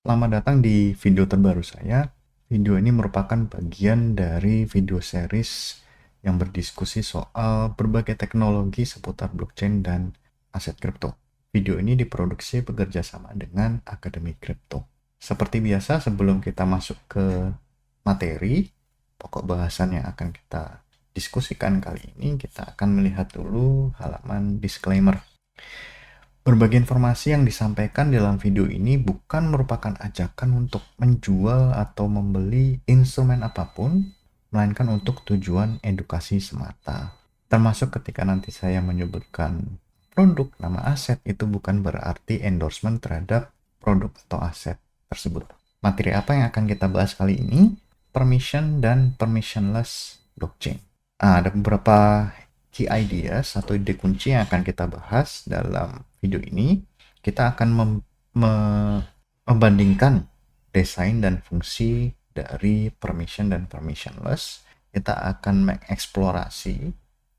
Selamat datang di video terbaru saya. Video ini merupakan bagian dari video series yang berdiskusi soal berbagai teknologi seputar blockchain dan aset kripto. Video ini diproduksi bekerja sama dengan Akademi Kripto. Seperti biasa, sebelum kita masuk ke materi, pokok bahasan yang akan kita diskusikan kali ini, kita akan melihat dulu halaman disclaimer. Berbagai informasi yang disampaikan dalam video ini bukan merupakan ajakan untuk menjual atau membeli instrumen apapun, melainkan untuk tujuan edukasi semata. Termasuk ketika nanti saya menyebutkan produk, nama aset, itu bukan berarti endorsement terhadap produk atau aset tersebut. Materi apa yang akan kita bahas kali ini? Permission dan permissionless blockchain. Ada beberapa key ideas atau ide kunci yang akan kita bahas dalam video ini. Kita akan membandingkan desain dan fungsi dari permission dan permissionless. Kita akan mengeksplorasi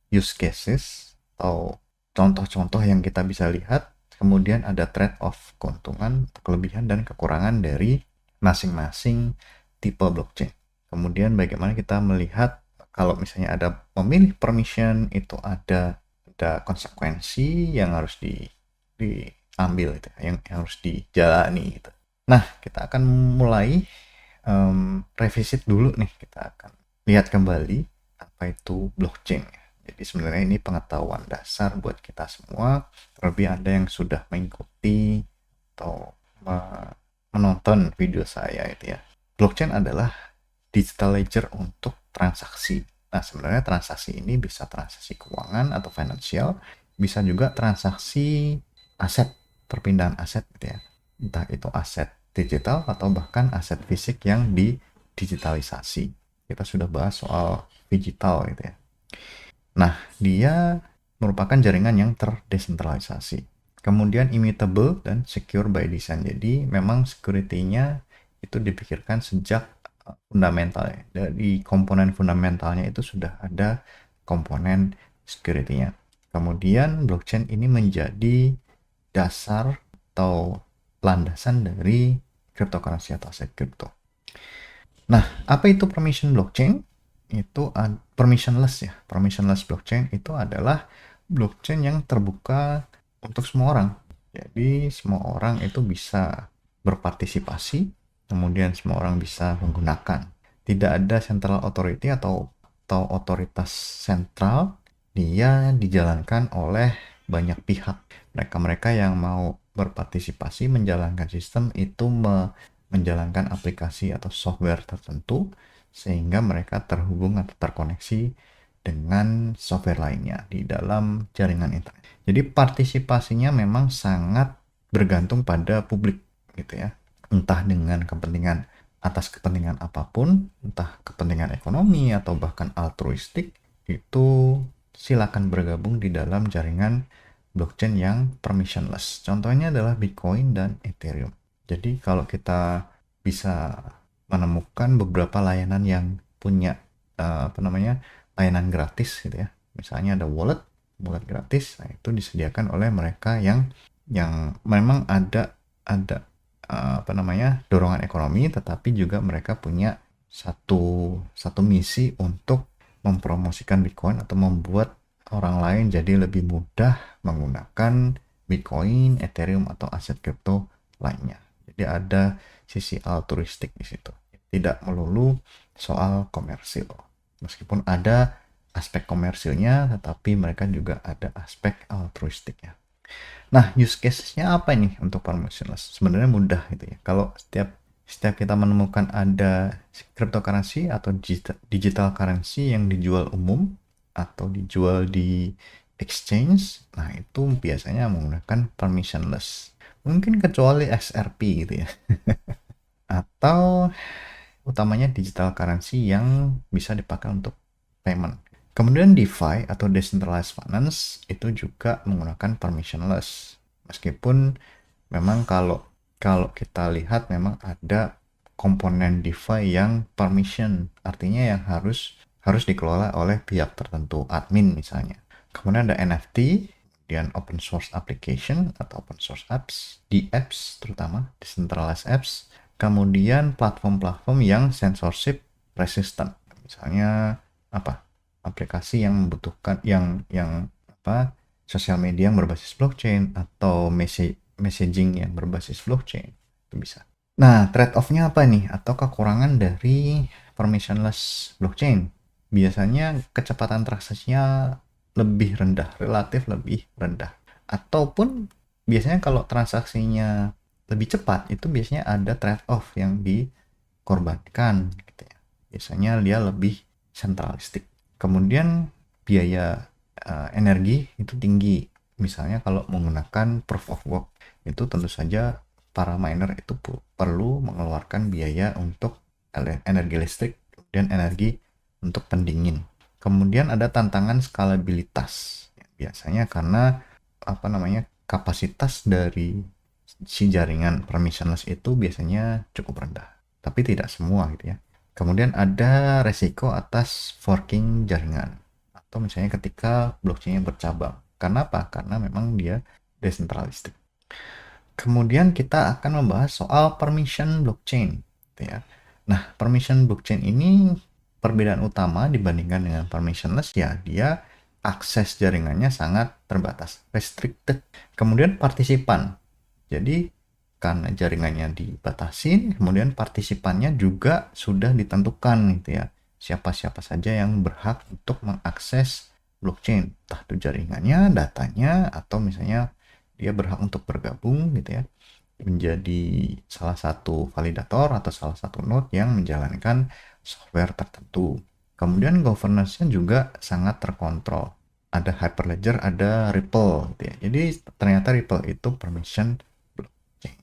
use cases atau contoh-contoh yang kita bisa lihat. Kemudian ada trade-off, keuntungan, kelebihan, dan kekurangan dari masing-masing tipe blockchain. Kemudian bagaimana kita melihat kalau misalnya ada memilih permission, itu ada konsekuensi yang harus diambil gitu, yang harus dijalani gitu. Nah, kita akan mulai revisit dulu nih, kita akan lihat kembali apa itu blockchain. Jadi sebenarnya ini pengetahuan dasar buat kita semua, terlebih Anda yang sudah mengikuti atau menonton video saya itu ya. Blockchain adalah digital ledger untuk transaksi. Nah, sebenarnya transaksi ini bisa transaksi keuangan atau finansial, bisa juga transaksi aset, perpindahan aset gitu ya. Entah itu aset digital atau bahkan aset fisik yang didigitalisasi. Kita sudah bahas soal digital gitu ya. Nah, dia merupakan jaringan yang terdesentralisasi. Kemudian immutable dan secure by design. Jadi memang security-nya itu dipikirkan sejak fundamentalnya. Dari komponen fundamentalnya itu sudah ada komponen security-nya. Kemudian blockchain ini menjadi dasar atau landasan dari cryptocurrency atau aset kripto. Nah, apa itu permission blockchain? Itu permissionless ya. Permissionless blockchain itu adalah blockchain yang terbuka untuk semua orang. Jadi semua orang itu bisa berpartisipasi, kemudian semua orang bisa menggunakan. Tidak ada central authority atau otoritas sentral, dia dijalankan oleh banyak pihak. Mereka-mereka yang mau berpartisipasi menjalankan sistem itu menjalankan aplikasi atau software tertentu sehingga mereka terhubung atau terkoneksi dengan software lainnya di dalam jaringan internet. Jadi partisipasinya memang sangat bergantung pada publik gitu ya. Entah dengan kepentingan atas kepentingan apapun, entah kepentingan ekonomi atau bahkan altruistik, itu silakan bergabung di dalam jaringan blockchain yang permissionless. Contohnya adalah Bitcoin dan Ethereum. Jadi kalau kita bisa menemukan beberapa layanan yang punya layanan gratis gitu ya. Misalnya ada wallet gratis, nah itu disediakan oleh mereka yang memang ada dorongan ekonomi, tetapi juga mereka punya satu misi untuk mempromosikan Bitcoin atau membuat orang lain jadi lebih mudah menggunakan Bitcoin, Ethereum atau aset kripto lainnya. Jadi ada sisi altruistik di situ. Tidak melulu soal komersil. Meskipun ada aspek komersilnya, tetapi mereka juga ada aspek altruistiknya. Nah, use case-nya apa ini untuk permissionless? Sebenarnya mudah gitu ya. Kalau setiap kita menemukan ada cryptocurrency atau digital currency yang dijual umum atau dijual di exchange, nah itu biasanya menggunakan permissionless. Mungkin kecuali XRP gitu ya. Atau utamanya digital currency yang bisa dipakai untuk payment. Kemudian DeFi atau Decentralized Finance itu juga menggunakan permissionless. Meskipun memang kalau kita lihat memang ada komponen DeFi yang permission, artinya yang harus dikelola oleh pihak tertentu, admin misalnya. Kemudian ada NFT, kemudian open source application atau open source apps, DApps terutama, decentralized apps, kemudian platform-platform yang censorship resistant. Misalnya apa? Aplikasi yang membutuhkan yang apa? Sosial media yang berbasis blockchain atau messaging yang berbasis blockchain. Itu bisa. Nah, trade-off-nya apa nih? Atau kekurangan dari permissionless blockchain? Biasanya kecepatan transaksinya lebih rendah, relatif lebih rendah. Ataupun biasanya kalau transaksinya lebih cepat, itu biasanya ada trade-off yang dikorbankan gitu ya. Biasanya dia lebih sentralistik. Kemudian biaya energi itu tinggi. Misalnya kalau menggunakan proof of work, itu tentu saja para miner itu perlu mengeluarkan biaya untuk energi listrik dan energi untuk pendingin. Kemudian ada tantangan skalabilitas. Biasanya karena kapasitas dari si jaringan permissionless itu biasanya cukup rendah, tapi tidak semua gitu ya. Kemudian ada resiko atas forking jaringan, atau misalnya ketika blockchain bercabang. Karena apa? Karena memang dia desentralistik. Kemudian kita akan membahas soal permission blockchain gitu ya. Nah, permission blockchain ini perbedaan utama dibandingkan dengan permissionless ya, dia akses jaringannya sangat terbatas, restricted. Kemudian partisipan. Jadi karena jaringannya dibatasi, kemudian partisipannya juga sudah ditentukan gitu ya. Siapa-siapa saja yang berhak untuk mengakses blockchain, entah itu jaringannya, datanya, atau misalnya dia berhak untuk bergabung gitu ya, menjadi salah satu validator atau salah satu node yang menjalankan software tertentu. Kemudian governance-nya juga sangat terkontrol. Ada Hyperledger, ada Ripple gitu ya. Jadi ternyata Ripple itu permission blockchain.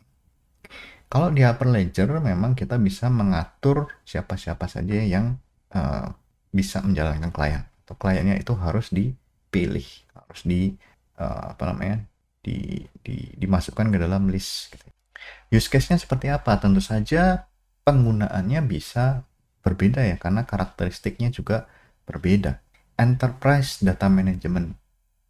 Kalau di Hyperledger memang kita bisa mengatur siapa-siapa saja yang bisa menjalankan klien. Atau kliennya itu harus dipilih, harus dimasukkan ke dalam list gitu. Use case-nya seperti apa? Tentu saja penggunaannya bisa berbeda ya, karena karakteristiknya juga berbeda. Enterprise data management.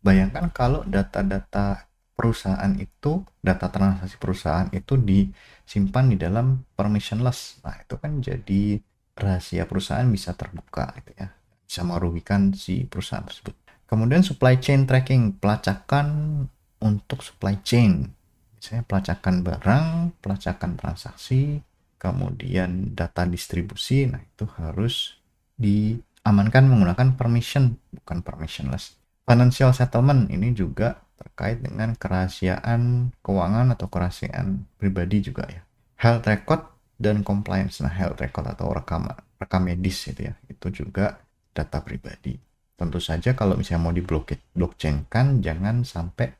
Bayangkan kalau data-data perusahaan itu, data transaksi perusahaan itu disimpan di dalam permissionless. Nah, itu kan jadi rahasia perusahaan bisa terbuka gitu ya. Bisa merugikan si perusahaan tersebut. Kemudian supply chain tracking, pelacakan untuk supply chain. Misalnya pelacakan barang, pelacakan transaksi, kemudian data distribusi, nah itu harus diamankan menggunakan permission, bukan permissionless. Financial settlement ini juga terkait dengan kerahasiaan keuangan atau kerahasiaan pribadi juga ya. Health record dan compliance. Nah, health record atau rekam medis itu ya, itu juga data pribadi. Tentu saja kalau misalnya mau blockchain kan jangan sampai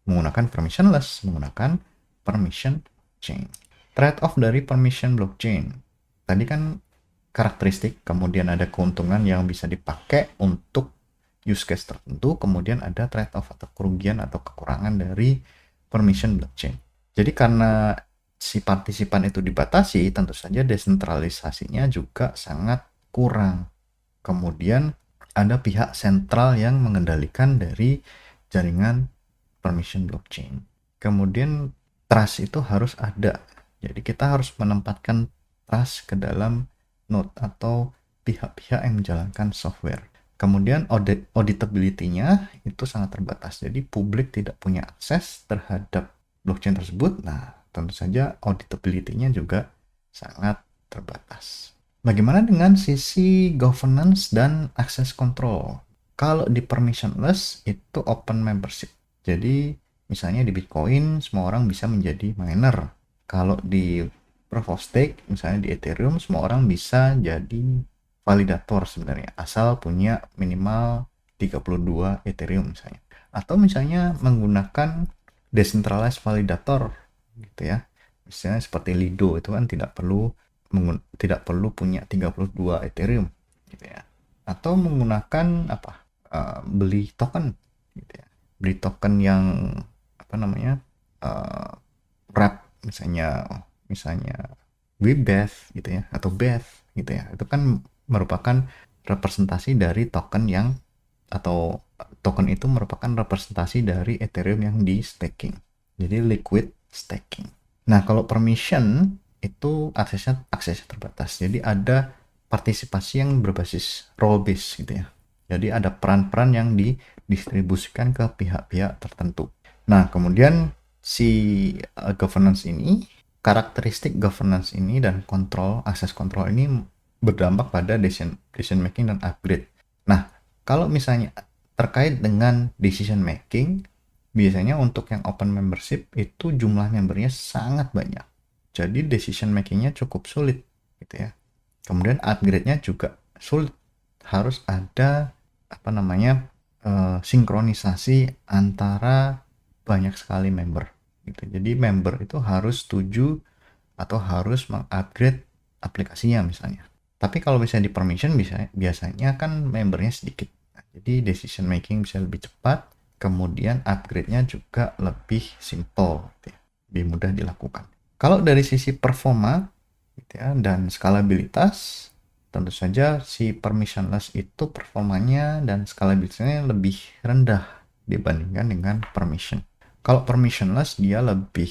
menggunakan permissionless, menggunakan permission chain. Trade-off dari permission blockchain. Tadi kan karakteristik, kemudian ada keuntungan yang bisa dipakai untuk use case tertentu, kemudian ada trade-off atau kerugian atau kekurangan dari permission blockchain. Jadi karena si partisipan itu dibatasi, tentu saja desentralisasinya juga sangat kurang. Kemudian ada pihak sentral yang mengendalikan dari jaringan permission blockchain. Kemudian trust itu harus ada. Jadi kita harus menempatkan trust ke dalam node atau pihak-pihak yang menjalankan software. Kemudian auditability-nya itu sangat terbatas. Jadi publik tidak punya akses terhadap blockchain tersebut. Nah, tentu saja auditability-nya juga sangat terbatas. Bagaimana dengan sisi governance dan access control? Kalau di permissionless itu open membership. Jadi misalnya di Bitcoin semua orang bisa menjadi miner. Kalau di proof of stake misalnya di Ethereum semua orang bisa jadi validator sebenarnya asal punya minimal 32 Ethereum misalnya. Atau misalnya menggunakan decentralized validator gitu ya. Misalnya seperti Lido itu kan tidak perlu punya 32 Ethereum gitu ya. Atau menggunakan beli token gitu ya. Beli token yang wrap misalnya WBETH gitu ya atau BETH gitu ya. Itu kan merupakan representasi dari token yang atau token itu merupakan representasi dari Ethereum yang di staking. Jadi liquid staking. Nah, kalau permission itu aksesnya terbatas. Jadi ada partisipasi yang berbasis role based gitu ya. Jadi ada peran-peran yang didistribusikan ke pihak-pihak tertentu. Nah, kemudian si governance ini, karakteristik governance ini dan akses kontrol ini berdampak pada decision making dan upgrade. Nah, kalau misalnya terkait dengan decision making, biasanya untuk yang open membership itu jumlah membernya sangat banyak. Jadi decision makingnya cukup sulit gitu ya. Kemudian upgrade-nya juga sulit. Harus ada sinkronisasi antara banyak sekali member gitu. Jadi member itu harus setuju atau harus mengupgrade aplikasinya misalnya. Tapi kalau misalnya di permission biasanya kan membernya sedikit. Nah, jadi decision making bisa lebih cepat, kemudian upgrade-nya juga lebih simple gitu ya, lebih mudah dilakukan. Kalau dari sisi performa gitu ya, dan skalabilitas, tentu saja si permissionless itu performanya dan skalabilitasnya lebih rendah dibandingkan dengan permission. Kalau permissionless dia lebih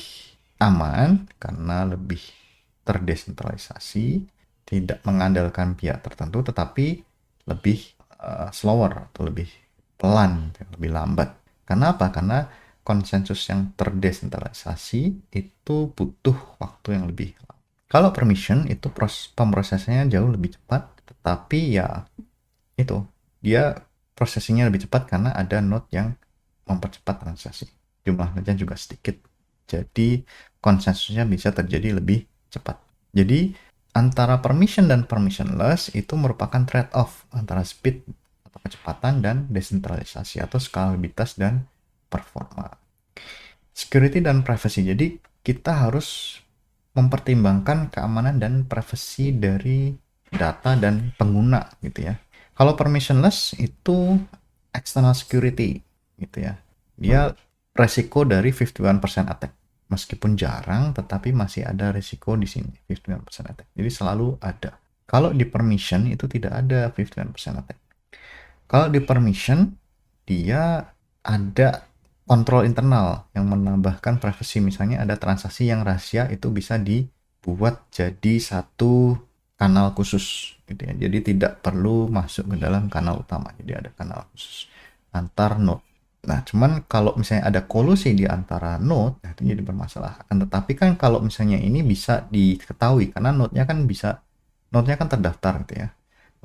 aman karena lebih terdesentralisasi, tidak mengandalkan pihak tertentu, tetapi lebih slower atau lebih pelan, lebih lambat. Kenapa? Karena konsensus yang terdesentralisasi itu butuh waktu yang lebih lama. Kalau permission itu pemrosesannya jauh lebih cepat, tetapi ya itu dia prosesinya lebih cepat karena ada node yang mempercepat transaksi. Jumlah node-nya juga sedikit. Jadi konsensusnya bisa terjadi lebih cepat. Jadi antara permission dan permissionless itu merupakan trade-off antara speed atau kecepatan dan desentralisasi atau skalabilitas dan performa. Security dan privacy. Jadi kita harus mempertimbangkan keamanan dan privasi dari data dan pengguna gitu ya. Kalau permissionless itu external security gitu ya. Dia resiko dari 51% attack. Meskipun jarang, tetapi masih ada resiko di sini, 51% attack. Jadi selalu ada. Kalau di permission itu tidak ada 51% attack. Kalau di permission, dia ada kontrol internal yang menambahkan privacy. Misalnya ada transaksi yang rahasia itu bisa dibuat jadi satu kanal khusus gitu ya. Jadi tidak perlu masuk ke dalam kanal utama. Jadi ada kanal khusus antar node. Nah, cuman kalau misalnya ada kolusi di antara node, nah itu jadi bermasalah. Akan tetapi kan kalau misalnya ini bisa diketahui karena node-nya kan terdaftar gitu ya.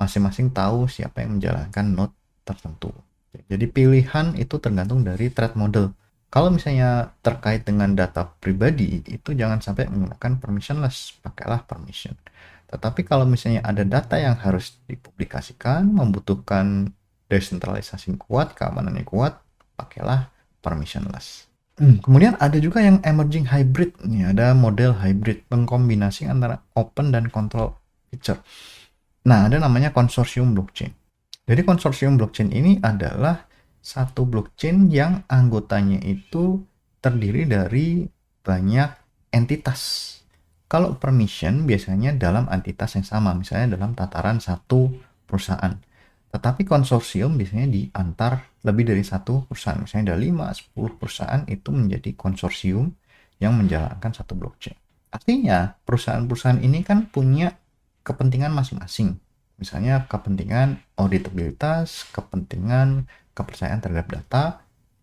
Masing-masing tahu siapa yang menjalankan node tertentu. Jadi pilihan itu tergantung dari thread model. Kalau misalnya terkait dengan data pribadi, itu jangan sampai menggunakan permissionless, pakailah permission. Tetapi kalau misalnya ada data yang harus dipublikasikan, membutuhkan desentralisasi kuat, keamanannya kuat, pakailah permissionless. Kemudian ada juga yang emerging hybrid. Nih, ada model hybrid, pengkombinasi antara open dan control feature. Nah, ada namanya konsorsium blockchain. Jadi konsorsium blockchain ini adalah satu blockchain yang anggotanya itu terdiri dari banyak entitas. Kalau permission biasanya dalam entitas yang sama, misalnya dalam tataran satu perusahaan. Tetapi konsorsium biasanya diantar lebih dari satu perusahaan. Misalnya ada 5-10 perusahaan itu menjadi konsorsium yang menjalankan satu blockchain. Artinya perusahaan-perusahaan ini kan punya kepentingan masing-masing. Misalnya kepentingan auditabilitas, kepentingan kepercayaan terhadap data.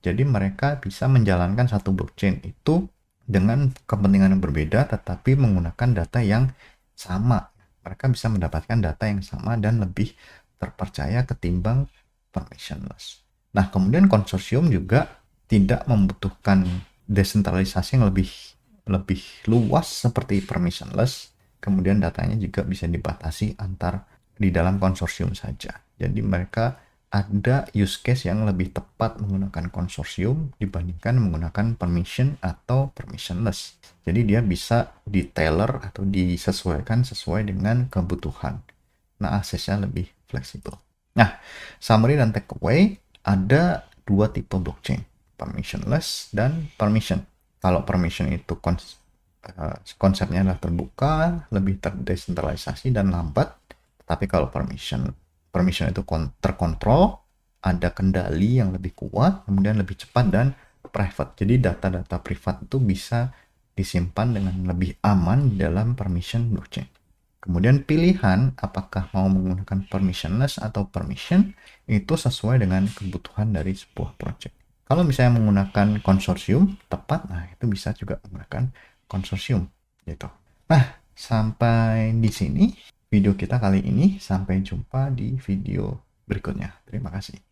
Jadi mereka bisa menjalankan satu blockchain itu dengan kepentingan yang berbeda tetapi menggunakan data yang sama. Mereka bisa mendapatkan data yang sama dan lebih terpercaya ketimbang permissionless. Nah, kemudian konsorsium juga tidak membutuhkan desentralisasi yang lebih luas seperti permissionless. Kemudian datanya juga bisa dibatasi di dalam konsorsium saja. Jadi mereka ada use case yang lebih tepat menggunakan konsorsium dibandingkan menggunakan permission atau permissionless. Jadi dia bisa di-tailor atau disesuaikan sesuai dengan kebutuhan. Nah, aksesnya lebih fleksibel. Nah, summary dan takeaway, ada dua tipe blockchain, permissionless dan permission. Kalau permission itu konsepnya adalah terbuka, lebih terdesentralisasi dan lambat. Tapi kalau permission itu terkontrol, ada kendali yang lebih kuat, kemudian lebih cepat dan private. Jadi data-data privat itu bisa disimpan dengan lebih aman dalam permission blockchain. Kemudian pilihan apakah mau menggunakan permissionless atau permission itu sesuai dengan kebutuhan dari sebuah project. Kalau misalnya menggunakan konsorsium tepat, nah itu bisa juga menggunakan konsorsium gitu. Nah, sampai di sini video kita kali ini. Sampai jumpa di video berikutnya. Terima kasih.